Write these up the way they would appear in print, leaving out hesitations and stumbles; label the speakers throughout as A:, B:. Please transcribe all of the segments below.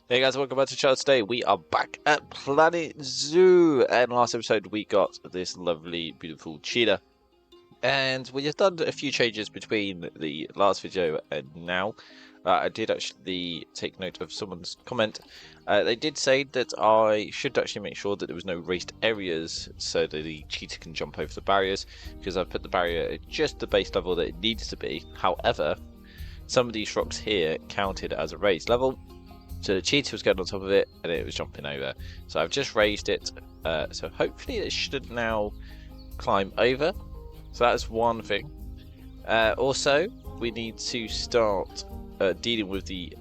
A: Hey guys, welcome back to Child. Today we are back at Planet Zoo, and last episode we got this lovely, beautiful cheetah, and we have done a few changes between the last video and now. I did actually take note of someone's comment. They did say that I should actually make sure that there was no raised areas so that the cheetah can jump over the barriers, because I've put the barrier at just the base level that it needs to be. However, some of these rocks here counted as a raised level. So the cheetah was going on top of it and it was jumping over. So I've just raised it. So hopefully it should now climb over. So that's one thing. Also, we need to start dealing with the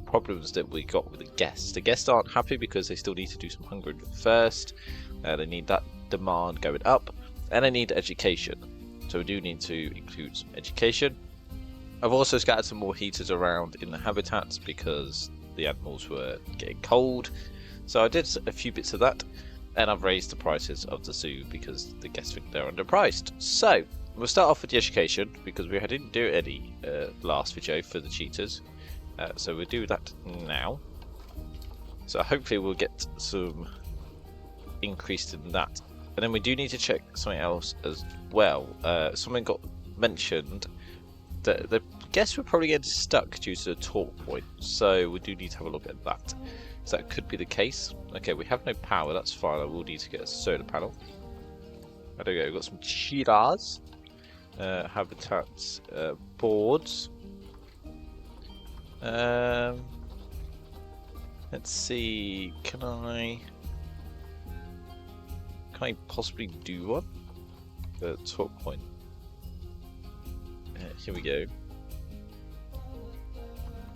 A: problems that we got with the guests. The guests aren't happy because they still need to do some hungering first. They need that demand going up. And they need education. So we do need to include some education. I've also scattered some more heaters around in the habitats because the animals were getting cold, so I did a few bits of that, and I've raised the prices of the zoo because the guests think they're underpriced. So we'll start off with the education because we didn't do any last video for the cheetahs, so we'll do that now. So hopefully we'll get some increase in that, and then we do need to check something else as well. Something got mentioned that the guests were probably getting stuck due to the torque point, so we do need to have a look at that. So that could be the case. Okay, we have no power, that's fine. I will need to get a solar panel. There we go, we've got some cheetahs, habitats, boards. Let's see, can I possibly do one? The torque point. Here we go.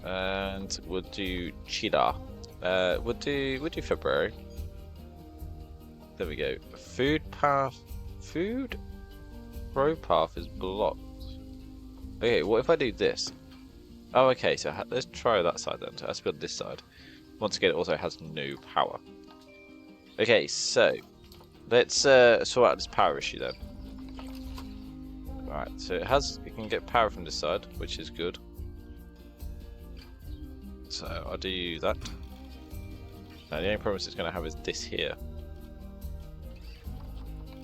A: And we'll do cheetah. We'll do February. There we go. Food row path is blocked. Okay, what if I do this? Oh, okay. So let's try that side then. So let's build this side. Once again, it also has no power. Okay, so let's sort out this power issue then. Right, so it can get power from this side, which is good. So I'll do that. Now the only problem it's going to have is this here.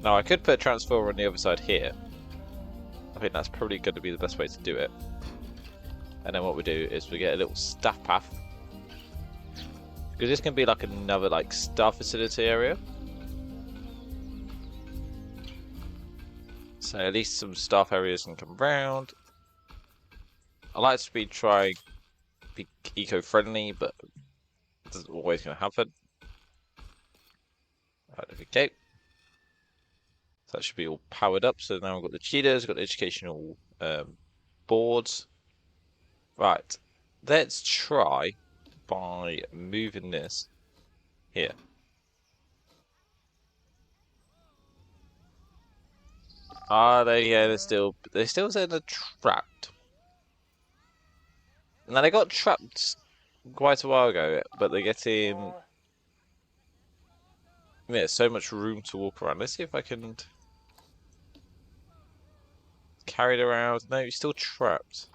A: Now I could put a transformer on the other side here. I think that's probably going to be the best way to do it. And then what we do is we get a little staff path. Because this can be like another staff facility area. So at least some staff areas can come round. I like to try be eco-friendly, but it isn't always going to happen. Right, there we go. So that should be all powered up. So now we've got the cheetahs, we've got the educational boards. Right, let's try by moving this here. They're still saying they're trapped. Now they got trapped quite a while ago, but they're getting so much room to walk around. Let's see if I can carry it around. No, you're still trapped.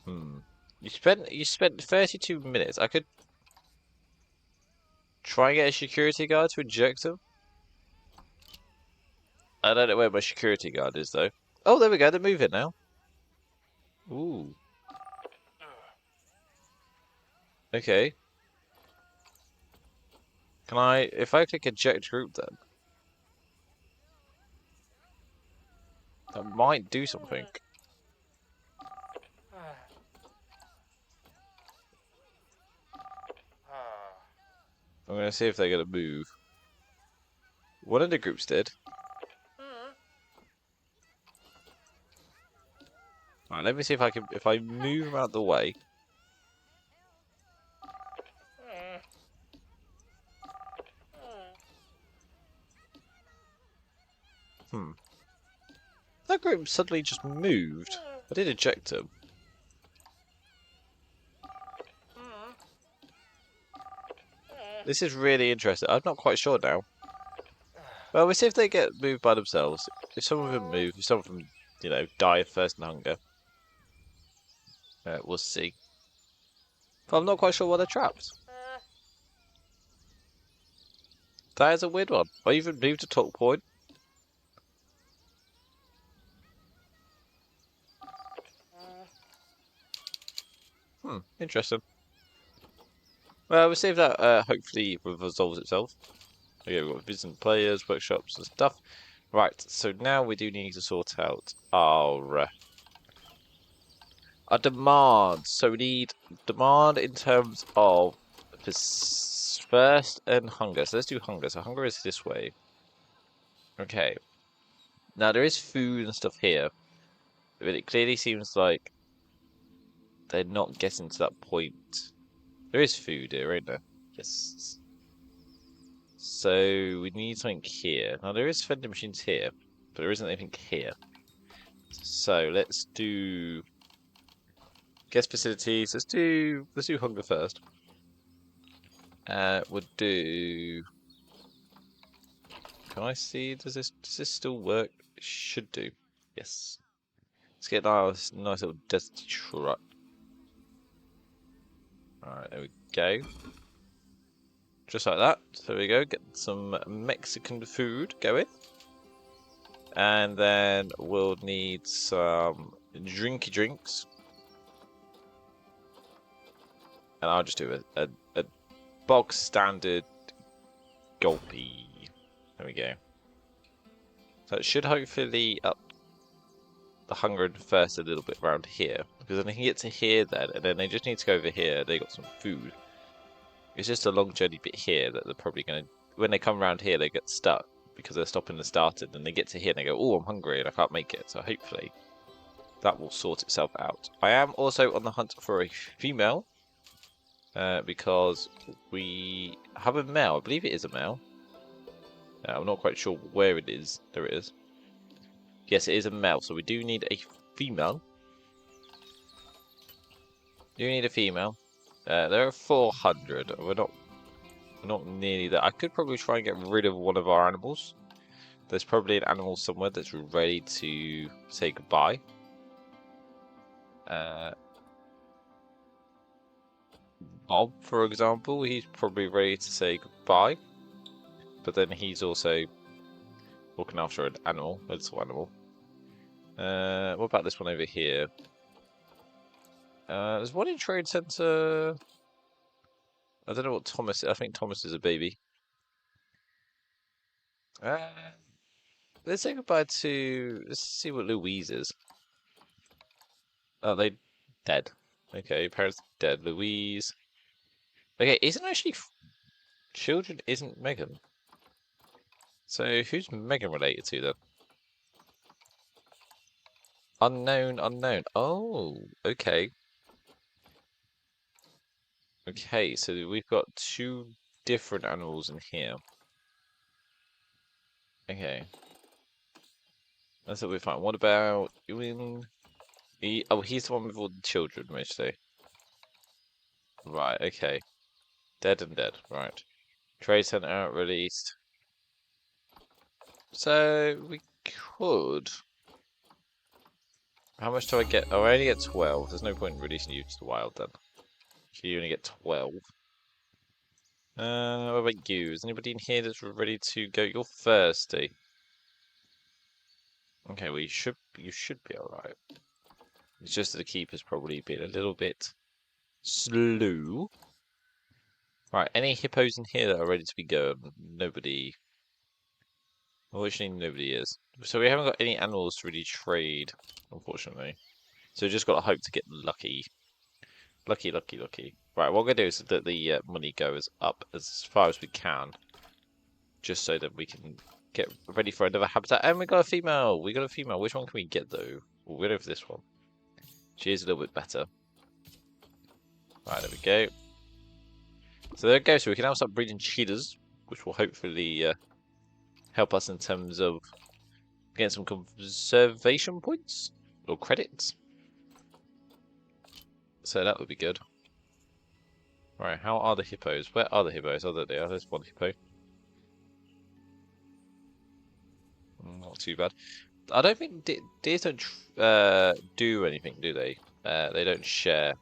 A: You spent 32 minutes. I could try and get a security guard to eject them. I don't know where my security guard is though. Oh, there we go. They're moving now. Ooh. Okay. If I click eject group then? That might do something. I'm gonna see if they're gonna move. One of the groups did. Alright, let me see if I move out the way. That group suddenly just moved. I did eject him. This is really interesting. I'm not quite sure now. Well, we'll see if they get moved by themselves. If some of them move, if some of them, die of thirst and hunger. We'll see. But I'm not quite sure why they're trapped. That is a weird one. I even moved to talk point. Interesting. Well, we'll see if that hopefully resolves itself. Okay, we've got visiting players, workshops, and stuff. Right, so now we do need to sort out our demand. So we need demand in terms of first and hunger. So let's do hunger. So hunger is this way. Okay. Now there is food and stuff here, but it clearly seems like they're not getting to that point. There is food here, ain't there? Yes. So we need something here. Now there is vending machines here, but there isn't anything here. So let's do guest facilities. Let's do hunger first. We'll do. Can I see? Does this still work? It should do. Yes. Let's get a nice little desert truck. Alright, there we go. Just like that. So there we go. Get some Mexican food going. And then we'll need some drinky drinks. And I'll just do a bog standard gulpy. There we go. So it should hopefully up the hunger and thirst a little bit around here. Because then they can get to here then, and then they just need to go over here. They got some food. It's just a long journey bit here that they're probably going to... When they come around here, they get stuck because they're stopping and started. And they get to here and they go, oh, I'm hungry and I can't make it. So hopefully that will sort itself out. I am also on the hunt for a female. Because we have a male. I believe it is a male. I'm not quite sure where it is. There it is. Yes, it is a male. So we do need a female. Do need a female. There are 400. We're not nearly there. I could probably try and get rid of one of our animals. There's probably an animal somewhere that's ready to say goodbye. Bob, for example, he's probably ready to say goodbye. But then he's also looking after an animal, a little animal. What about this one over here? There's one in Trade Center. I don't know what Thomas is. I think Thomas is a baby. Let's say goodbye to... Let's see what Louise is. Oh, they dead. Okay, parents dead. Louise. Okay, isn't actually... Children isn't Megan. So who's Megan related to then? Unknown, unknown. Oh, okay. Okay, so we've got two different animals in here. Okay. That's what we find. What about Ewan? Oh, he's the one with all the children, mostly. Right, okay. Dead and dead, right. Trade Center out released. So we could. How much do I get? Oh, I only get 12. There's no point in releasing you to the wild then. You only get 12. What about you? Is anybody in here that's ready to go? You're thirsty. Okay, well you should be alright. It's just that the keeper's probably been a little bit slow. Right, any hippos in here that are ready to be going? Nobody. Unfortunately, nobody is. So we haven't got any animals to really trade, unfortunately. So we just got to hope to get lucky. Lucky, lucky, lucky. Right, what we're going to do is that the money goes up as far as we can. Just so that we can get ready for another habitat. And we got a female! We got a female. Which one can we get, though? We'll go for this one. She is a little bit better. Right, there we go. So there we go. So we can now start breeding cheetahs, which will hopefully help us in terms of getting some conservation points or credits. So that would be good. Right, how are the hippos? Where are the hippos? Oh, there they are. There's one hippo. Not too bad. I don't think deers don't do anything, do they? They don't share.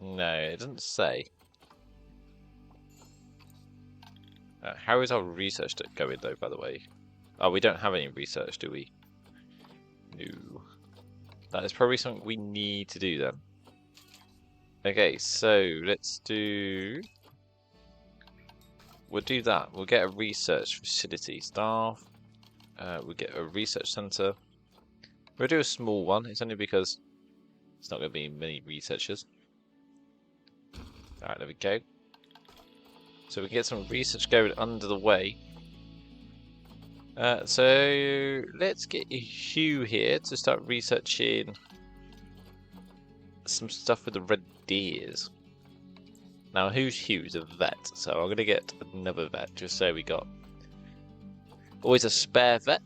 A: No, it doesn't say. How is our research going though, by the way? Oh, we don't have any research, do we? No. That is probably something we need to do then. Okay, so let's do... We'll do that. We'll get a research facility staff. We'll get a research center. We'll do a small one. It's only because it's not going to be many researchers. Alright, there we go. So we can get some research going under the way. So let's get Hugh here to start researching some stuff with the red deers. Now, who's Hugh? He's a vet, so I'm going to get another vet, just so we got always a spare vet.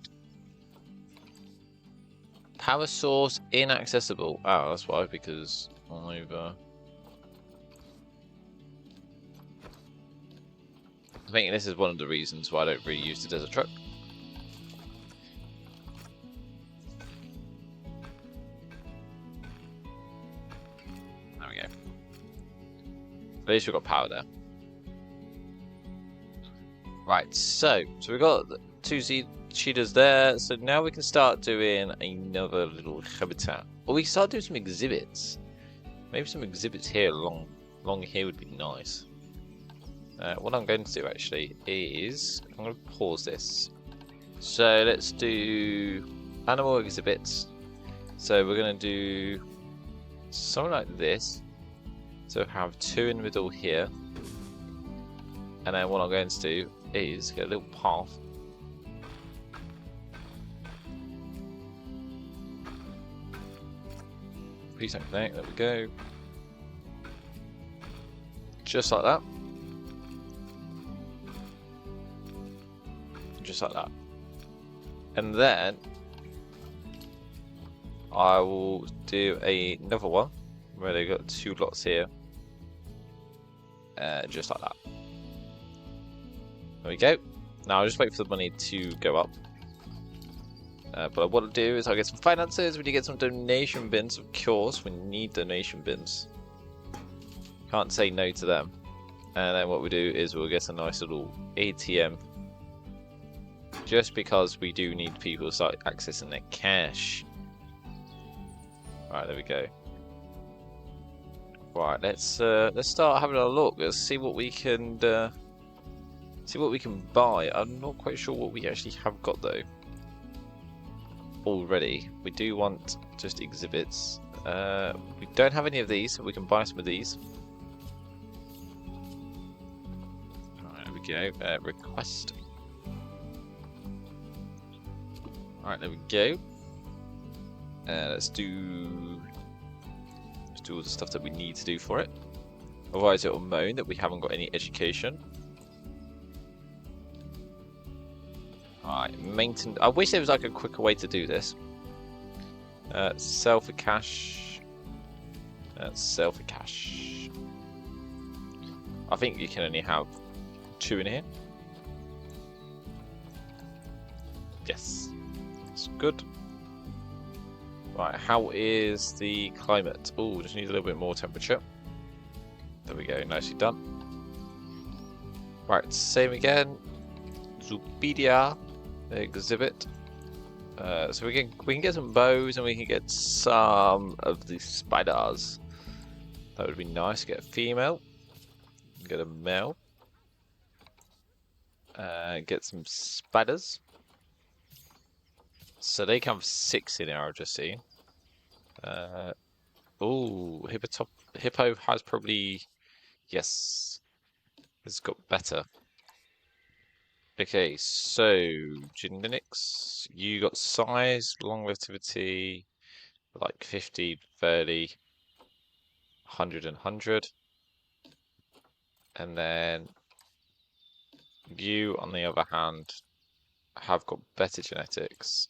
A: Power source inaccessible. Oh, that's why, because I've... I think this is one of the reasons why I don't really use the desert truck. There we go. At least we've got power there. Right, so we've got two cheetahs there, so now we can start doing another little habitat. Or we can start doing some exhibits. Maybe some exhibits here along here would be nice. What I'm going to do actually is I'm going to pause this. So let's do animal exhibits. So we're going to do something like this. So have two in the middle here. And then what I'm going to do is get a little path. Please don't connect. There we go. Just like that. Just like that. And then I will do another one where they've got two lots here. Just like that. There we go. Now I'll just wait for the money to go up. But what I'll do is I'll get some finances. We need to get some donation bins, of course. We need donation bins. Can't say no to them. And then what we do is we'll get a nice little ATM. Just because we do need people to start accessing their cash. Right, there we go. Right, let's start having a look. Let's see what we can buy. I'm not quite sure what we actually have got though. Already, we do want just exhibits. We don't have any of these, so we can buy some of these. Right, there we go. Request. Alright, there we go. Let's do all the stuff that we need to do for it. Otherwise it will moan that we haven't got any education. Alright, maintenance. I wish there was like a quicker way to do this. Sell for cash. Sell for cash. I think you can only have two in here. Yes. That's good. Right, how is the climate? Oh, just needs a little bit more temperature. There we go, nicely done. Right, same again. Zupedia exhibit. So we can get some bows and we can get some of the spiders. That would be nice. Get a female. Get a male. Get some spiders. So they come 6 in here, I've just seen. Oh, Hippo has probably... Yes. It's got better. Okay, so... Genetics. You got size, longevity, like 50, 30, 100 and 100. And then... You, on the other hand, have got better genetics.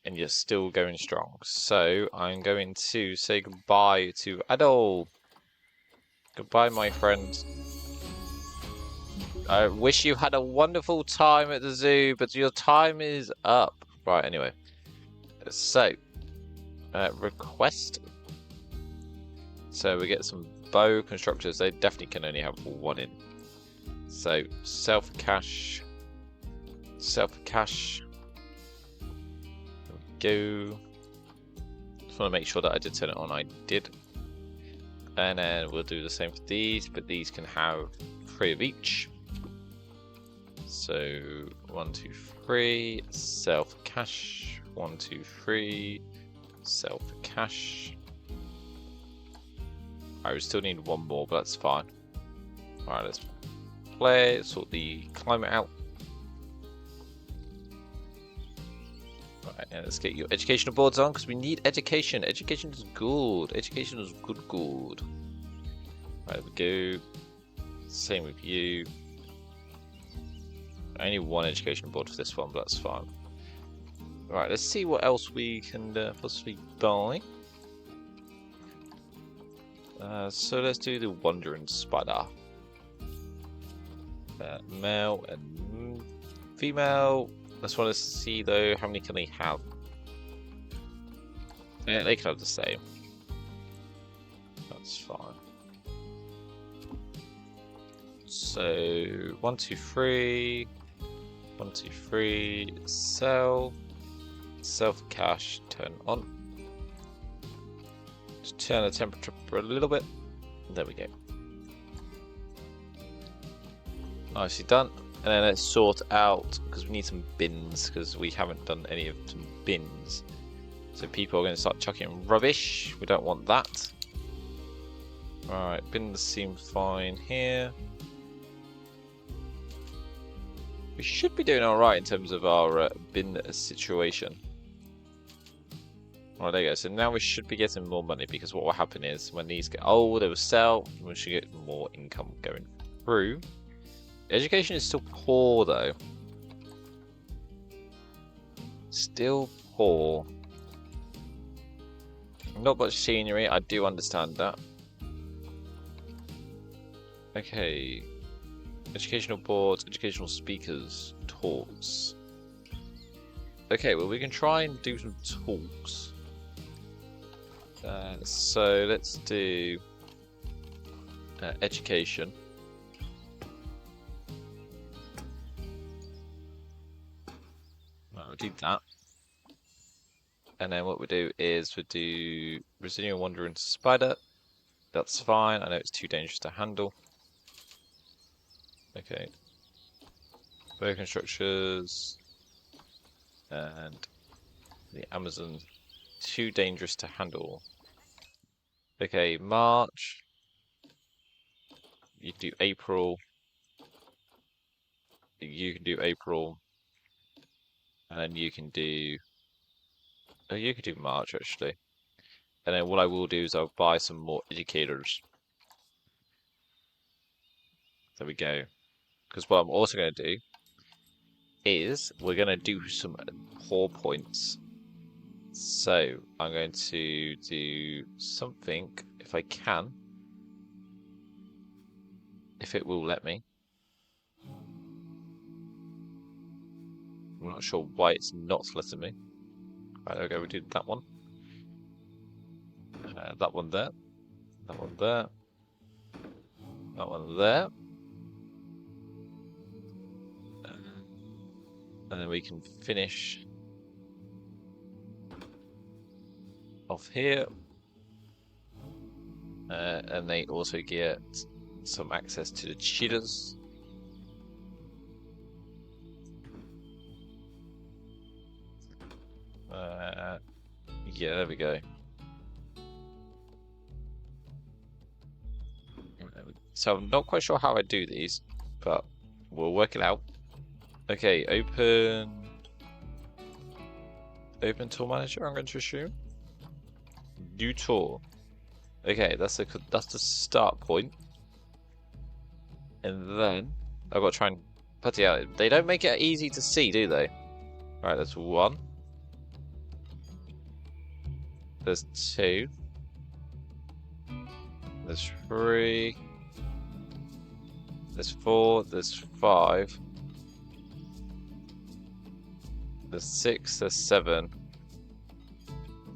A: And you're still going strong. So I'm going to say goodbye to Adol. Goodbye, my friend. I wish you had a wonderful time at the zoo, but your time is up. Right, anyway. So, request So we get some bow constructors. They definitely can only have one in. So sell for cash. Sell for cash. There we go. Just want to make sure that I did turn it on. I did. And then we'll do the same for these, but these can have 3 of each. So 1, 2, 3. Sell for cash. 1, 2, 3. Sell for cash. I would still need one more, but that's fine. Alright, let's play, sort the climate out. Alright, and let's get your educational boards on, because we need education. Education is good. Education is good. Right, there we go. Same with you. I need one educational board for this one, but that's fine. Alright, let's see what else we can possibly buy. So let's do the wandering spider. Male and female. Let's want to see though how many can they have. Yeah, they can have the same. That's fine. So 1, 2, 3. 1, 2, 3. Sell. Sell for cash. Turn on. Just turn the temperature for a little bit. There we go. Nicely done. And then let's sort out, because we need some bins, because we haven't done any of some bins. So people are going to start chucking rubbish. We don't want that. Alright, bins seem fine here. We should be doing alright in terms of our bin situation. Oh, there you go. So now we should be getting more money, because what will happen is when these get old, they will sell, and we should get more income going through. Education is still poor though. Still poor. Not much scenery, I do understand that. Okay. Educational boards, educational speakers, talks. Okay, well we can try and do some talks. So let's do education. Right, we'll do that. And then what we do is we do Resilient Wandering Spider. That's fine. I know it's too dangerous to handle. Okay. Broken structures. And the Amazon. Too dangerous to handle. Okay, March. You do April. You can do April. And then you can do... Oh, you can do March, actually. And then what I will do is I'll buy some more educators. There we go. Because what I'm also going to do is we're going to do some poor points. So I'm going to do something, if I can, if it will let me. I'm not sure why it's not letting me. Right, there we go, we do that one. That one there. That one there. That one there. And then we can finish off here. And they also get some access to the cheetahs. Yeah, there we go. So I'm not quite sure how I do these, but we'll work it out. Okay, open tour manager, I'm going to assume. New tour. Okay, that's the start point. And then I've got to try and put it out. They don't make it easy to see, do they? Alright, that's 1. There's 2. There's 3. There's 4. There's 5. There's 6. There's 7.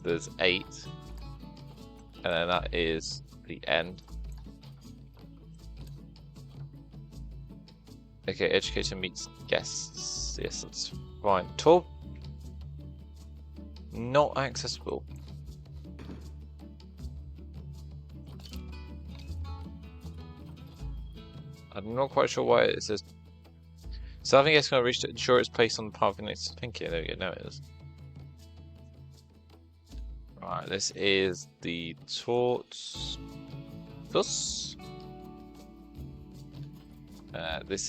A: There's 8. And then that is the end. Okay, educator meets guests. Yes, that's fine. Tour not accessible. I'm not quite sure why it says. So I think it's going to reach to ensure it's placed on the path next. Thank you. There we go. Now it is. Right, this is the tortoise. This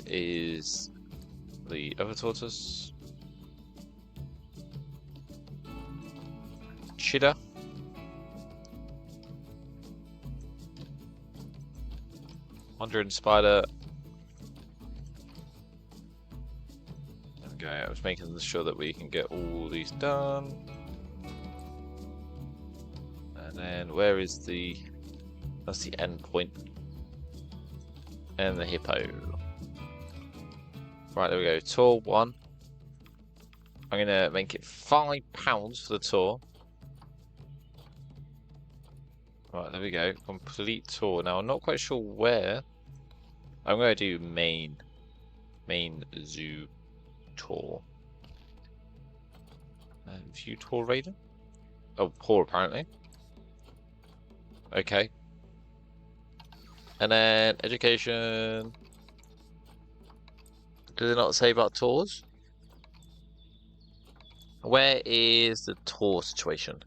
A: is the other tortoise. Cheetah. Wandering spider. Okay, I was making sure that we can get all these done. And then where is the... That's the end point. And the hippo. Right, there we go. Tour 1. I'm going to make it £5 for the tour. Right, there we go. Complete tour. Now, I'm not quite sure where. I'm going to do main zoo tour. View tour rating? Oh, poor apparently. Okay. And then education. Does it not say about tours? Where is the tour situation?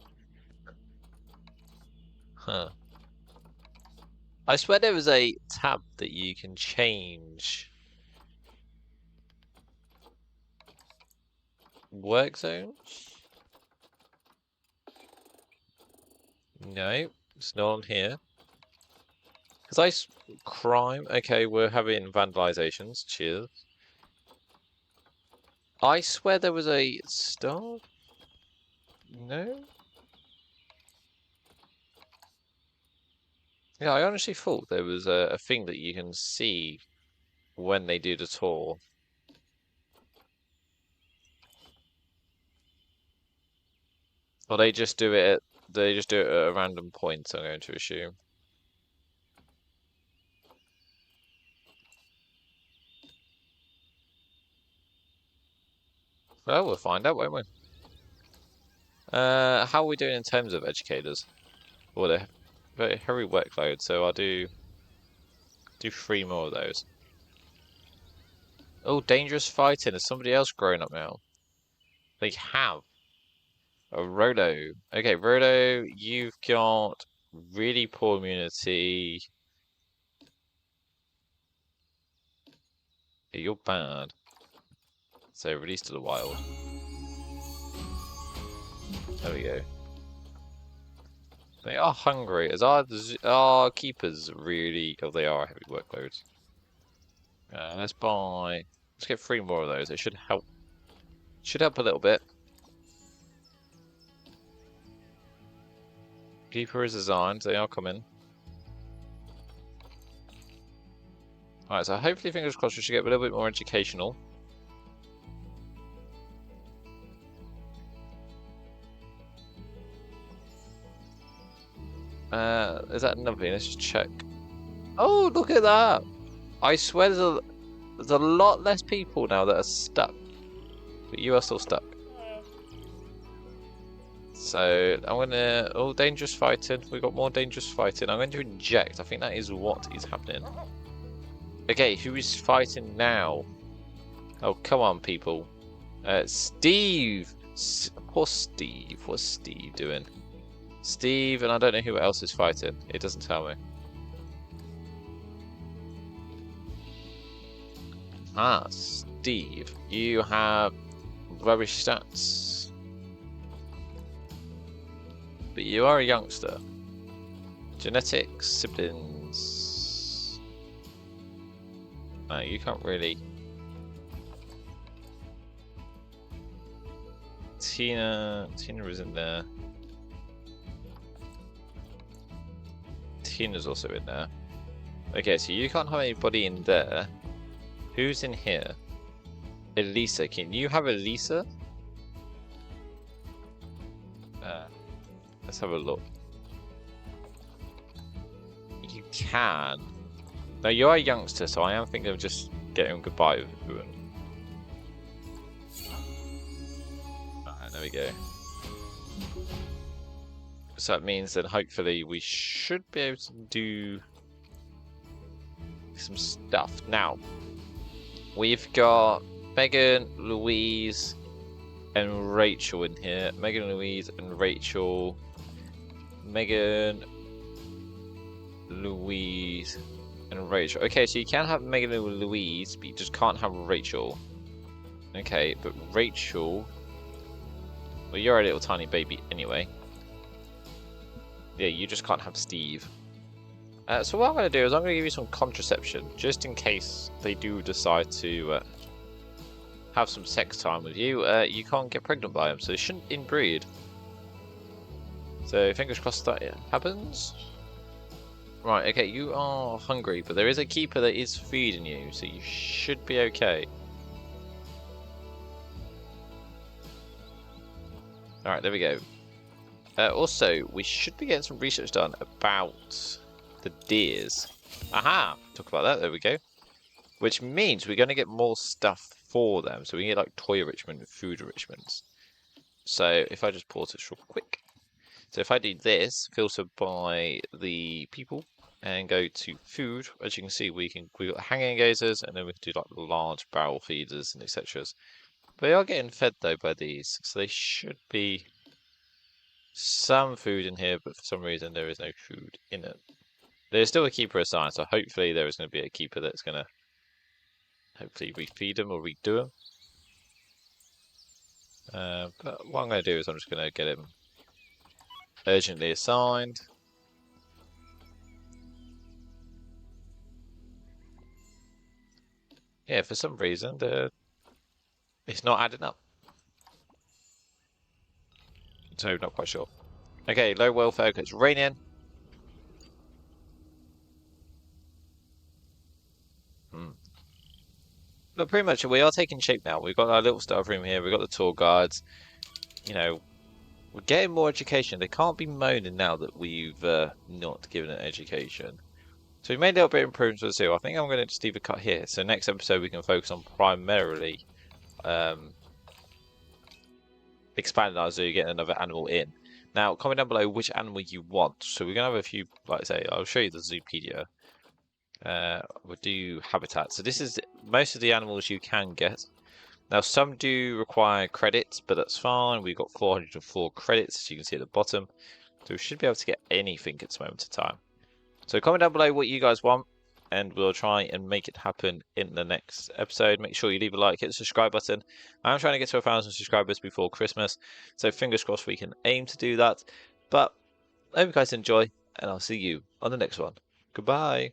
A: Huh. I swear there was a tab that you can change. Work zones? No, it's not on here. Because crime. Okay, we're having vandalizations. Cheers. I swear there was a star. No. Yeah, I honestly thought there was a thing that you can see when they do the tour. Or they just do it at a random point, I'm going to assume. Well, we'll find out, won't we? How are we doing in terms of educators? Well, they're very heavy workload, so I'll do 3 more of those. Oh, dangerous fighting. Is somebody else growing up now? They have. A Rolo. Okay, Rolo, you've got really poor immunity. Yeah, you're bad. So release to the wild. There we go. They are hungry. As our keepers really? Oh, they are heavy workloads. Let's buy. Let's get 3 more of those. It should help. Should help a little bit. Keeper is designed. They are coming. Alright, so hopefully, fingers crossed, we should get a little bit more educational. Is that another? Let's just check. Oh, look at that! I swear there's a lot less people now that are stuck. But you are still stuck. So, I'm gonna... Oh, dangerous fighting. We've got more dangerous fighting. I'm going to inject. I think that is what is happening. Okay, who is fighting now? Oh, come on, people. Steve! Poor Steve. What's Steve doing? Steve, and I don't know who else is fighting. It doesn't tell me. Ah, Steve. You have rubbish stats. But you are a youngster. Genetics, siblings. No, you can't really. Tina isn't there. Tina's also in there. Okay, so you can't have anybody in there. Who's in here? Elisa. Can you have Elisa? Let's have a look. you can. Now, you are a youngster, so I am thinking of just getting goodbye with everyone. Alright, there we go. So that means that hopefully we should be able to do some stuff. Now, we've got Megan, Louise, and Rachel in here. Megan, Louise, and Rachel. Megan, Louise, and Rachel. Okay, so you can have Megan and Louise, but you just can't have Rachel. Okay, but Rachel... Well, you're a little tiny baby anyway. Yeah, you just can't have Steve. So what I'm going to do is I'm going to give you some contraception, just in case they do decide to have some sex time with you. You can't get pregnant by them, so they shouldn't inbreed. So fingers crossed that it happens. Right, okay, you are hungry, but there is a keeper that is feeding you, so you should be okay. Alright, there we go. Also, we should be getting some research done about the deers. Aha! Talk about that, there we go. Which means we're going to get more stuff for them. So we can get like toy enrichment and food enrichments. So if I just pause this real quick. So if I do this, filter by the people and go to food, as you can see, we've got hanging gazers, and then we can do like large barrel feeders and etc. But they are getting fed though by these, so they should be some food in here, but for some reason there is no food in it. There's still a keeper assigned, so hopefully there is going to be a keeper that's going to hopefully refeed them or redo them. But what I'm going to do is I'm just going to get him urgently assigned. Yeah, for some reason it's not adding up. So not quite sure. Okay, low welfare because it's raining. But pretty much we are taking shape now. We've got our little staff room here. We've got the tour guides. You know, we're getting more education. They can't be moaning now that we've not given it education. So we made a little bit of improvements with the zoo. I think I'm going to just leave a cut here. So next episode we can focus on primarily expanding our zoo, getting another animal in. Now, comment down below which animal you want. So we're going to have a few, like I say, I'll show you the Zoopedia. We'll do habitat. So this is most of the animals you can get. Now, some do require credits, but that's fine. We've got 404 credits, as you can see at the bottom. So we should be able to get anything at this moment in time. So comment down below what you guys want, and we'll try and make it happen in the next episode. Make sure you leave a like, hit the subscribe button. I'm trying to get to 1,000 subscribers before Christmas, so fingers crossed we can aim to do that. But I hope you guys enjoy, and I'll see you on the next one. Goodbye.